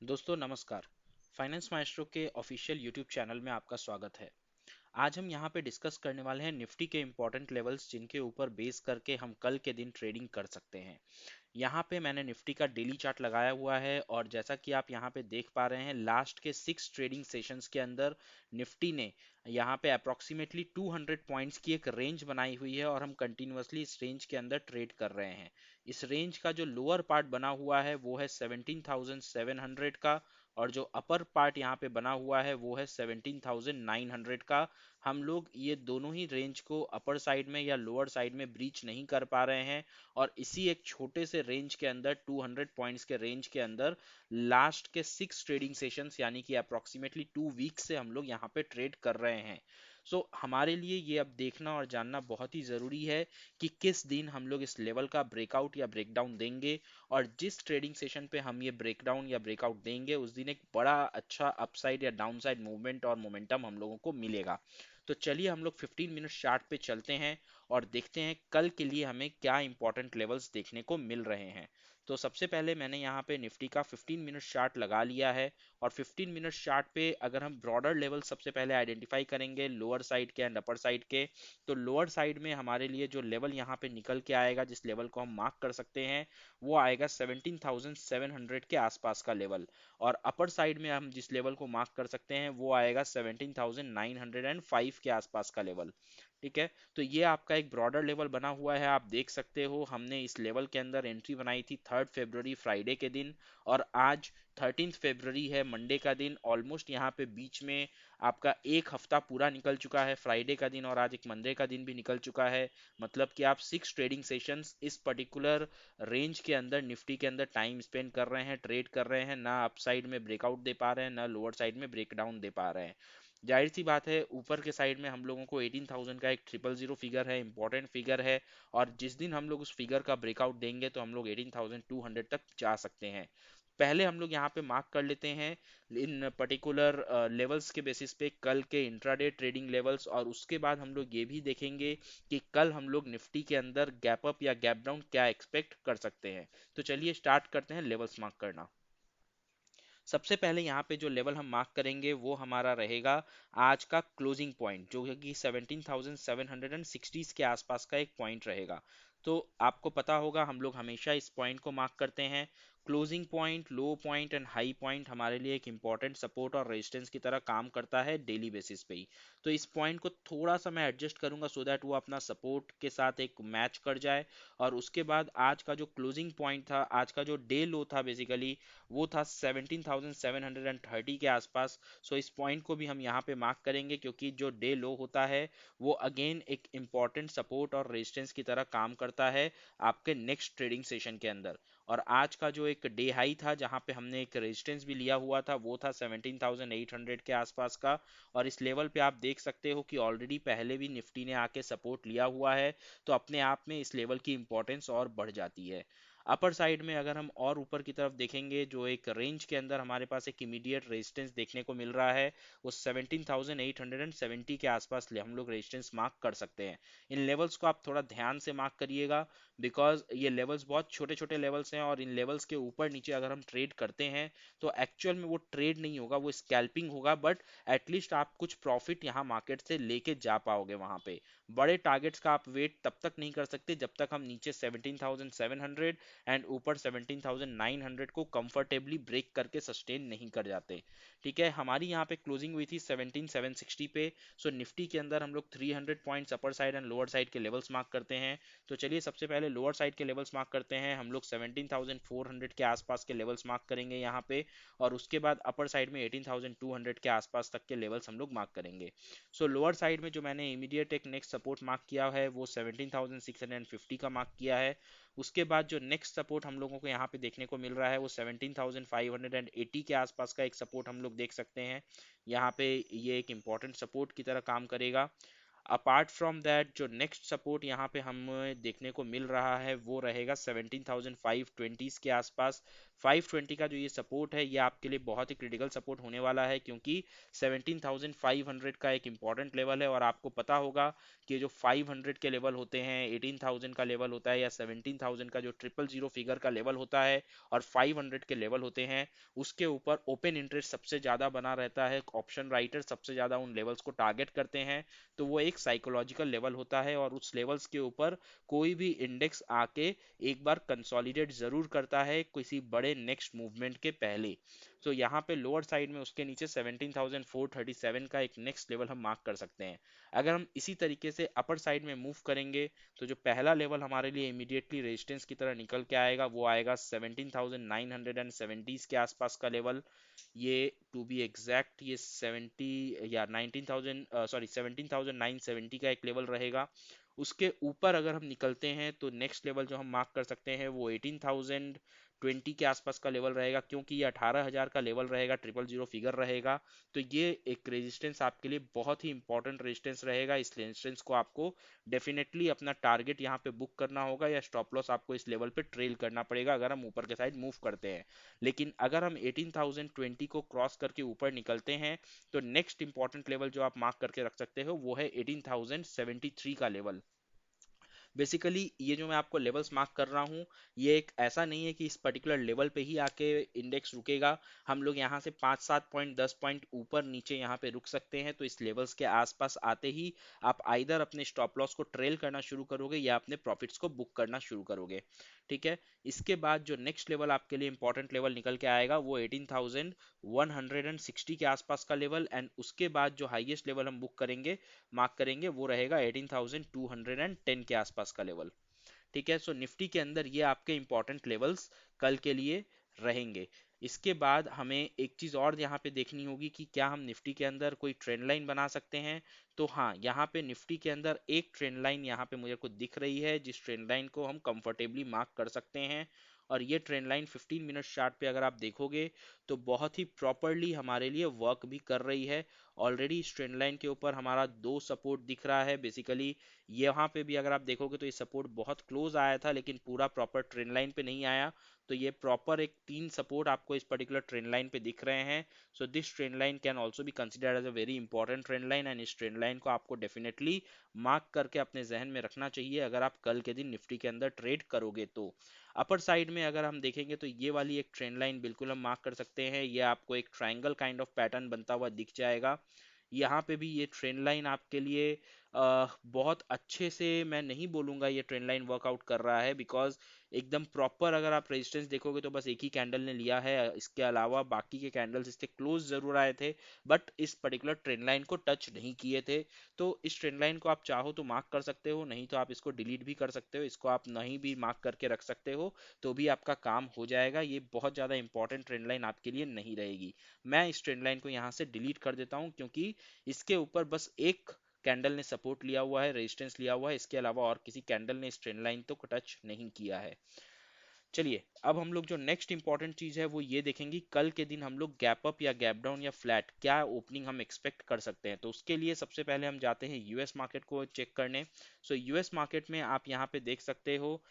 दोस्तों नमस्कार। Finance maestro के ऑफिशियल यूट्यूब चैनल में आपका स्वागत है। आज हम यहाँ पे डिस्कस करने वाले हैं निफ्टी के इंपॉर्टेंट लेवल्स जिनके ऊपर बेस करके हम कल के दिन ट्रेडिंग कर सकते हैं। यहाँ पे मैंने निफ्टी का डेली चार्ट लगाया हुआ है और जैसा कि आप यहाँ पे देख पा रहे हैं लास्ट के 6 ट्रेडिंग सेशंस के अंदर निफ्टी ने यहाँ पे अप्रोक्सीमेटली 200 पॉइंट्स की एक रेंज बनाई हुई है और हम कंटिन्यूअसली इस रेंज के अंदर ट्रेड कर रहे हैं। इस रेंज का जो लोअर पार्ट बना हुआ है वो है 17,700 का और जो अपर पार्ट यहाँ पे बना हुआ है वो है 17,900 का। हम लोग ये दोनों ही रेंज को अपर साइड में या लोअर साइड में ब्रीच नहीं कर पा रहे हैं और इसी एक छोटे से रेंज के अंदर 200 पॉइंट्स के रेंज के अंदर लास्ट के 6 ट्रेडिंग सेशंस यानी कि अप्रोक्सीमेटली 2 वीक से हम लोग यहाँ पे ट्रेड कर रहे हैं। हमारे लिए ये अब देखना और जानना बहुत ही ज़रूरी है कि किस दिन हम लोग इस लेवल का ब्रेकआउट या ब्रेकडाउन देंगे और जिस ट्रेडिंग सेशन पे हम ये ब्रेकडाउन या ब्रेकआउट देंगे उस दिन एक बड़ा अच्छा अपसाइड या डाउनसाइड मूवमेंट और मोमेंटम हम लोगों को मिलेगा। तो चलिए हम लोग 15 मिनट चार्ट पे चलते हैं और देखते हैं कल के लिए हमें क्या इंपॉर्टेंट लेवल्स देखने को मिल रहे हैं। तो सबसे पहले मैंने यहाँ पे निफ्टी का 15 मिनट चार्ट लगा लिया है और 15 मिनट चार्ट पे अगर हम ब्रॉडर लेवल सबसे पहले आइडेंटिफाई करेंगे लोअर साइड के एंड अपर साइड के, तो लोअर साइड में हमारे लिए जो लेवल यहाँ पे निकल के आएगा जिस लेवल को हम मार्क कर सकते हैं वो आएगा 17,700 के आसपास का लेवल और अपर साइड में हम जिस लेवल को मार्क कर सकते हैं वो आएगा 17,905 के आसपास का लेवल। ठीक है, तो ये आपका एक ब्रॉडर लेवल बना हुआ है। आप देख सकते हो हमने इस लेवल के अंदर एंट्री बनाई थी 3 फरवरी फ्राइडे के दिन और आज 13 फरवरी है मंडे का दिन। ऑलमोस्ट यहाँ पे बीच में आपका एक हफ्ता पूरा निकल चुका है, फ्राइडे का दिन और आज एक मंडे का दिन भी निकल चुका है। मतलब कि आप 6 ट्रेडिंग सेशंस इस पर्टिकुलर रेंज के अंदर निफ्टी के अंदर टाइम स्पेंड कर रहे हैं, ट्रेड कर रहे हैं, ना अपसाइड में ब्रेकआउट दे पा रहे हैं ना लोअर साइड में ब्रेकडाउन दे पा रहे हैं। जाहिर सी बात है ऊपर के साइड में हम लोगों को 18,000 का एक 000 फिगर है, इंपॉर्टेंट फिगर है और जिस दिन हम लोग उस फिगर का ब्रेकआउट देंगे तो हम लोग 18,200 तक जा सकते हैं। पहले हम लोग यहाँ पे मार्क कर लेते हैं इन पर्टिकुलर लेवल्स के बेसिस पे कल के इंट्राडे ट्रेडिंग लेवल्स और उसके बाद हम लोग ये भी देखेंगे कि कल हम लोग निफ्टी के अंदर गैप अप या गैप डाउन क्या एक्सपेक्ट कर सकते हैं। तो चलिए स्टार्ट करते हैं लेवल्स मार्क करना। सबसे पहले यहाँ पे जो लेवल हम मार्क करेंगे वो हमारा रहेगा आज का क्लोजिंग पॉइंट जो है कि 17,760 के आसपास का एक पॉइंट रहेगा। तो आपको पता होगा हम लोग हमेशा इस पॉइंट को मार्क करते हैं। Closing point, low point and high point हमारे लिए एक इंपॉर्टेंट सपोर्ट और रेजिस्टेंस की तरह काम करता है डेली बेसिस पे ही। तो इस पॉइंट को थोड़ा सा मैं एडजस्ट करूंगा सो दैट वो अपना सपोर्ट के साथ एक मैच कर जाए और उसके बाद आज का जो क्लोजिंग पॉइंट था, आज का जो डे लो था बेसिकली वो था 17,730 के आसपास। इस पॉइंट को भी हम यहाँ पे मार्क करेंगे क्योंकि जो डे लो होता है वो अगेन एक इम्पॉर्टेंट सपोर्ट और रेजिस्टेंस की तरह काम करता है आपके नेक्स्ट ट्रेडिंग सेशन के अंदर। और आज का जो एक डे हाई था जहाँ पे हमने एक रेजिस्टेंस भी लिया हुआ था वो था 17,800 के आसपास का और इस लेवल पे आप देख सकते हो कि ऑलरेडी पहले भी निफ्टी ने आके सपोर्ट लिया हुआ है। तो अपने आप में इस लेवल की इंपॉर्टेंस और बढ़ जाती है। अपर साइड में अगर हम और ऊपर की तरफ देखेंगे जो एक रेंज के अंदर हमारे पास एक इमीडिएट रेजिस्टेंस देखने को मिल रहा है वो 17,870 के आसपास हम लोग रेजिस्टेंस मार्क कर सकते हैं। इन लेवल्स को आप थोड़ा ध्यान से मार्क करिएगा बिकॉज ये लेवल्स बहुत छोटे छोटे लेवल्स हैं और इन लेवल्स के ऊपर नीचे अगर हम ट्रेड करते हैं तो एक्चुअल में वो ट्रेड नहीं होगा, वो स्कैल्पिंग होगा, बट एटलीस्ट आप कुछ प्रॉफिट यहाँ मार्केट से लेके जा पाओगे वहां पे। बड़े टारगेट्स का आप वेट तब तक नहीं कर सकते जब तक हम नीचे 17,700 एंड ऊपर 17,900 को कंफर्टेबली ब्रेक करके सस्टेन नहीं कर जाते। ठीक है, हमारी यहाँ पे क्लोजिंग हुई थी 17,760 पे। निफ्टी के अंदर हम लोग 300 points upper side and lower side के लेवल्स मार्क करते हैं। तो चलिए सबसे पहले लोअर साइड के लेवल्स मार्क करते हैं। हम लोग 17,400 के आसपास के लेवल्स मार्क करेंगे यहाँ पे और उसके बाद अपर साइड में 18,200 के आसपास तक के लेवल्स हम लोग मार्क करेंगे। लोअर साइड में जो मैंने इमीडिएट एक नेक्स्ट सपोर्ट मार्क किया है वो 17,650 का मार्क किया है। उसके बाद जो नेक्स्ट सपोर्ट हम लोगों को यहाँ पे देखने को मिल रहा है वो 17,580 के आसपास का एक सपोर्ट हम लोग देख सकते हैं। यहाँ पे ये एक इम्पॉर्टेंट सपोर्ट की तरह काम करेगा। अपार्ट फ्रॉम दैट जो नेक्स्ट सपोर्ट यहाँ पे हमें देखने को मिल रहा है वो रहेगा 17,520 के आसपास। 520 का जो ये सपोर्ट है ये आपके लिए बहुत ही क्रिटिकल सपोर्ट होने वाला है, क्योंकि 17,500 का एक इंपॉर्टेंट लेवल है। और आपको पता होगा कि जो 500 के लेवल होते हैं, 18,000 का लेवल होता है, या 17,000 का जो 000 फिगर का लेवल होता है, और 500 के लेवल होते हैं, उसके ऊपर ओपन इंटरेस्ट सबसे ज्यादा बना रहता है। ऑप्शन राइटर सबसे ज्यादा उन लेवल्स को टारगेट करते हैं। तो वो एक साइकोलॉजिकल लेवल होता है, और उस लेवल्स के ऊपर कोई भी इंडेक्स आके एक बार कंसोलिडेट जरूर करता है किसी बड़े नेक्स्ट मूवमेंट के पहले। तो यहाँ पे लोअर साइड में उसके नीचे 17,437 का एक नेक्स्ट लेवल हम मार्क कर सकते हैं। अगर हम इसी तरीके से अपर साइड में मूव करेंगे, तो जो पहला लेवल हमारे लिए इमीडिएटली रेजिस्टेंस की तरह निकल के आएगा वो आएगा 17,970 के आसपास का लेवल। ये टू बी एग्जैक्ट ये 70 या 19,000 सॉरी 17,970 का एक लेवल रहेगा। उसके ऊपर अगर हम निकलते हैं तो नेक्स्ट लेवल जो हम मार्क कर सकते हैं वो 18,020 के आसपास का लेवल रहेगा, क्योंकि ये 18,000 का लेवल रहेगा, 000 फिगर रहेगा। तो ये एक रेजिस्टेंस आपके लिए बहुत ही इंपॉर्टेंट रेजिस्टेंस रहेगा। इस रेजिस्टेंस को आपको डेफिनेटली अपना टारगेट यहाँ पे बुक करना होगा, या स्टॉप लॉस आपको इस लेवल पे ट्रेल करना पड़ेगा अगर हम ऊपर के साइड मूव करते हैं। लेकिन अगर हम 18,020 को क्रॉस करके ऊपर निकलते हैं, तो नेक्स्ट इंपॉर्टेंट लेवल जो आप मार्क करके रख सकते हो वो है 18,073 का लेवल। बेसिकली ये जो मैं आपको लेवल्स मार्क कर रहा हूँ, ये एक ऐसा नहीं है कि इस पर्टिकुलर लेवल पे ही आके इंडेक्स रुकेगा। हम लोग यहाँ से 5-7 पॉइंट 10 पॉइंट ऊपर नीचे यहाँ पे रुक सकते हैं। तो इस लेवल्स के आसपास आते ही आप आइदर अपने स्टॉप लॉस को ट्रेल करना शुरू करोगे या अपने प्रॉफिट्स को बुक करना शुरू करोगे। ठीक है। इसके बाद जो नेक्स्ट लेवल आपके लिए इंपॉर्टेंट लेवल निकल के आएगा वो 18,160 के आसपास का लेवल। एंड उसके बाद जो हाईएस्ट लेवल हम बुक करेंगे, मार्क करेंगे, वो रहेगा 18,210 के आसपास का लेवल। ठीक है। सो निफ्टी के अंदर ये आपके इंपॉर्टेंट लेवल्स कल के लिए रहेंगे। इसके बाद हमें एक चीज और यहाँ पे देखनी होगी कि क्या हम निफ्टी के अंदर कोई ट्रेंड लाइन बना सकते हैं। तो हाँ, यहाँ पे निफ्टी के अंदर एक ट्रेंड लाइन यहाँ पे मुझे को दिख रही है, जिस ट्रेंड लाइन को हम कंफर्टेबली मार्क कर सकते हैं। और ये ट्रेंड लाइन 15 मिनट चार्ट पे अगर आप देखोगे तो बहुत ही प्रॉपरली हमारे लिए वर्क भी कर रही है। ऑलरेडी इस ट्रेंड लाइन के ऊपर हमारा दो सपोर्ट दिख रहा है। बेसिकली यहाँ पे भी अगर आप देखोगे तो ये सपोर्ट बहुत क्लोज आया था, लेकिन पूरा प्रॉपर ट्रेंड लाइन पे नहीं आया। तो ये प्रॉपर एक 3 सपोर्ट आपको इस पर्टिकुलर ट्रेंड लाइन पे दिख रहे हैं। So this trend line can also be considered as a very important trend line, and इस ट्रेंड लाइन को आपको डेफिनेटली मार्क करके अपने जहन में रखना चाहिए अगर आप कल के दिन निफ्टी के अंदर ट्रेड करोगे तो। अपर साइड में अगर हम देखेंगे तो ये वाली एक ट्रेंड लाइन बिल्कुल हम मार्क कर सकते हैं। ये आपको एक ट्रायंगल काइंड ऑफ पैटर्न बनता हुआ दिख जाएगा। यहाँ पे भी ये ट्रेंड लाइन आपके लिए बहुत अच्छे से, मैं नहीं बोलूंगा ये ट्रेंड लाइन वर्कआउट कर रहा है, बिकॉज एकदम प्रॉपर अगर आप रेजिस्टेंस देखोगे तो बस एक ही कैंडल ने लिया है। इसके अलावा बाकी के कैंडल्स इसके क्लोज जरूर आए थे, बट इस पर्टिकुलर ट्रेंड लाइन को टच नहीं किए थे। तो इस ट्रेंड लाइन को आप चाहो तो मार्क कर सकते हो, नहीं तो आप इसको डिलीट भी कर सकते हो। इसको आप नहीं भी मार्क करके रख सकते हो, तो भी आपका काम हो जाएगा। ये बहुत ज़्यादा इंपॉर्टेंट ट्रेंड लाइन आपके लिए नहीं रहेगी। मैं इस ट्रेंड लाइन को यहाँ से डिलीट कर देता हूँ, क्योंकि इसके ऊपर बस एक कैंडल ने सपोर्ट लिया हुआ है, रेजिस्टेंस लिया हुआ है। इसके अलावा और किसी कैंडल ने इस ट्रेंड लाइन तो टच नहीं किया है। चलिए, अब हम लोग जो नेक्स्ट इंपॉर्टेंट चीज है वो ये देखेंगे, कल के दिन हम लोग गैप अप या गैप डाउन या फ्लैट क्या ओपनिंग हम एक्सपेक्ट कर सकते हैं। तो उसके लिए सबसे पहले हम जाते हैं यूएस मार्केट को चेक करने। सो यूएस मार्केट में आप यहाँ पे देख सकते हो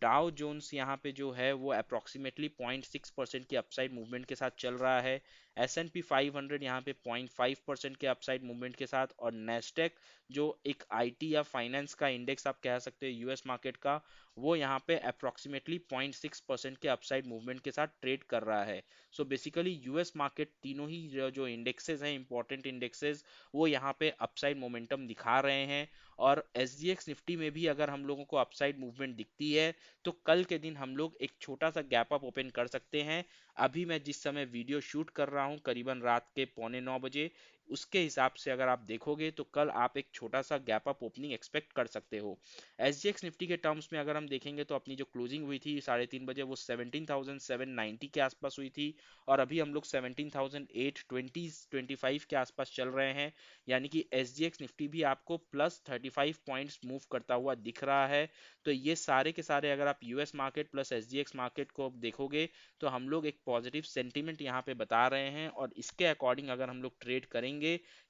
डाउ जोन्स यहाँ पे जो है वो अप्रोक्सीमेटली 0.6% की अपसाइड मूवमेंट के साथ चल रहा है। S&P 500 यहाँ पे 0.5% के अपसाइड मूवमेंट के साथ, और नेस्टेक जो एक आईटी या फाइनेंस का इंडेक्स आप कह सकते हो यूएस मार्केट का, वो यहाँ पे अप्रोक्सीमेटली 0.6% के अपसाइड मूवमेंट के साथ ट्रेड कर रहा है। सो बेसिकली यूएस मार्केट तीनों ही जो इंडेक्सेस हैं, इंपॉर्टेंट इंडेक्सेस, वो यहाँ पे अपसाइड मोमेंटम दिखा रहे हैं। और एसजीएक्स निफ्टी में भी अगर हम लोगों को अपसाइड मूवमेंट दिखती है, तो कल के दिन हम लोग एक छोटा सा गैप अप ओपन कर सकते हैं। अभी मैं जिस समय वीडियो शूट कर रहा हूँ करीबन रात के 8:45 बजे, उसके हिसाब से अगर आप देखोगे तो कल आप एक छोटा सा गैप अप ओपनिंग एक्सपेक्ट कर सकते हो। एसजीएक्स निफ्टी के टर्म्स में अगर हम देखेंगे तो अपनी जो क्लोजिंग हुई थी 3:30 बजे वो 17,790 के आसपास हुई थी, और अभी हम लोग 17,820-25 के आसपास चल रहे हैं। यानी कि एसजीएक्स निफ्टी भी आपको प्लस 35 पॉइंट्स मूव करता हुआ दिख रहा है। तो ये सारे के सारे अगर आप US market plus SGX market को देखोगे तो हम लोग एक पॉजिटिव सेंटीमेंट यहाँ पे बता रहे हैं, और इसके अकॉर्डिंग अगर हम लोग ट्रेड करेंगे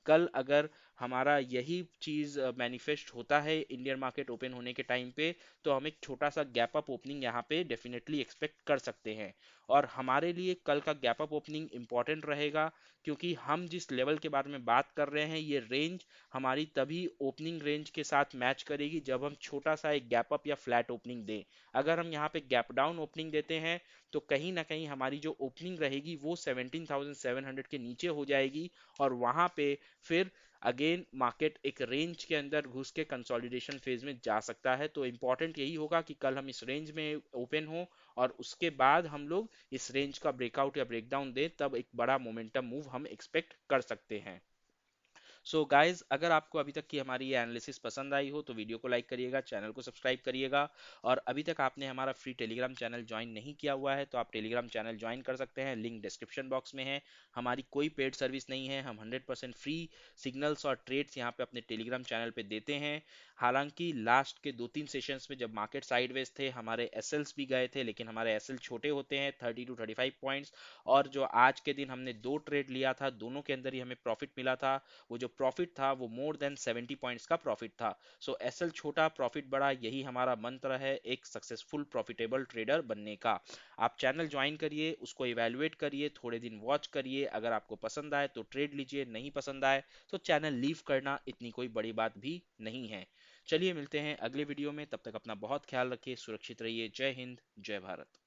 कल, अगर हमारा यही चीज मैनिफेस्ट होता है इंडियन मार्केट ओपन होने के टाइम पे, तो हम एक छोटा सा गैप अप ओपनिंग यहाँ पे डेफिनेटली एक्सपेक्ट कर सकते हैं। और हमारे लिए कल का गैप अप ओपनिंग इंपॉर्टेंट रहेगा, क्योंकि हम जिस लेवल के बारे में बात कर रहे हैं ये रेंज हमारी तभी ओपनिंग रेंज के साथ मैच करेगी जब हम छोटा सा एक गैप अप या फ्लैट ओपनिंग दें। अगर हम यहाँ पे गैप डाउन ओपनिंग देते हैं तो कहीं ना कहीं हमारी जो ओपनिंग रहेगी वो 17,700 के नीचे हो जाएगी, और वहां पे फिर अगेन मार्केट एक रेंज के अंदर घुस के कंसोलिडेशन फेज में जा सकता है। तो इंपॉर्टेंट यही होगा कि कल हम इस रेंज में ओपन हो और उसके बाद हम लोग इस रेंज का ब्रेकआउट या ब्रेकडाउन दें, तब एक बड़ा मोमेंटम मूव हम एक्सपेक्ट कर सकते हैं। सो गाइज, अगर आपको अभी तक की हमारी ये एनालिसिस पसंद आई हो तो वीडियो को लाइक करिएगा, चैनल को सब्सक्राइब करिएगा, और अभी तक आपने हमारा फ्री टेलीग्राम चैनल ज्वाइन नहीं किया हुआ है तो आप टेलीग्राम चैनल ज्वाइन कर सकते हैं, लिंक डिस्क्रिप्शन बॉक्स में है। हमारी कोई पेड सर्विस नहीं है, हम 100% फ्री सिग्नल्स और ट्रेड्स यहाँ पे अपने टेलीग्राम चैनल पे देते हैं। हालांकि लास्ट के 2-3 सेशंस में जब मार्केट साइडवेज थे हमारे एसएल्स भी गए थे, लेकिन हमारे एसएल छोटे होते हैं 30 to 35 पॉइंट्स, और जो आज के दिन हमने 2 ट्रेड लिया था दोनों के अंदर ही हमें प्रॉफिट मिला था। वो जो प्रॉफिट था वो मोर देन 70 पॉइंट्स का प्रॉफिट था। सो एसएल छोटा प्रॉफिट बड़ा, यही हमारा मंत्र है एक सक्सेसफुल प्रॉफिटेबल ट्रेडर बनने का। आप चैनल ज्वाइन करिए, उसको इवेलुएट करिए, थोड़े दिन वॉच करिए, अगर आपको पसंद आए तो ट्रेड लीजिए, नहीं पसंद आए तो चैनल लीव करना इतनी कोई बड़ी बात भी नहीं है। चलिए मिलते हैं अगले वीडियो में, तब तक अपना बहुत ख्याल रखिए, सुरक्षित रहिए। जय हिंद, जय भारत।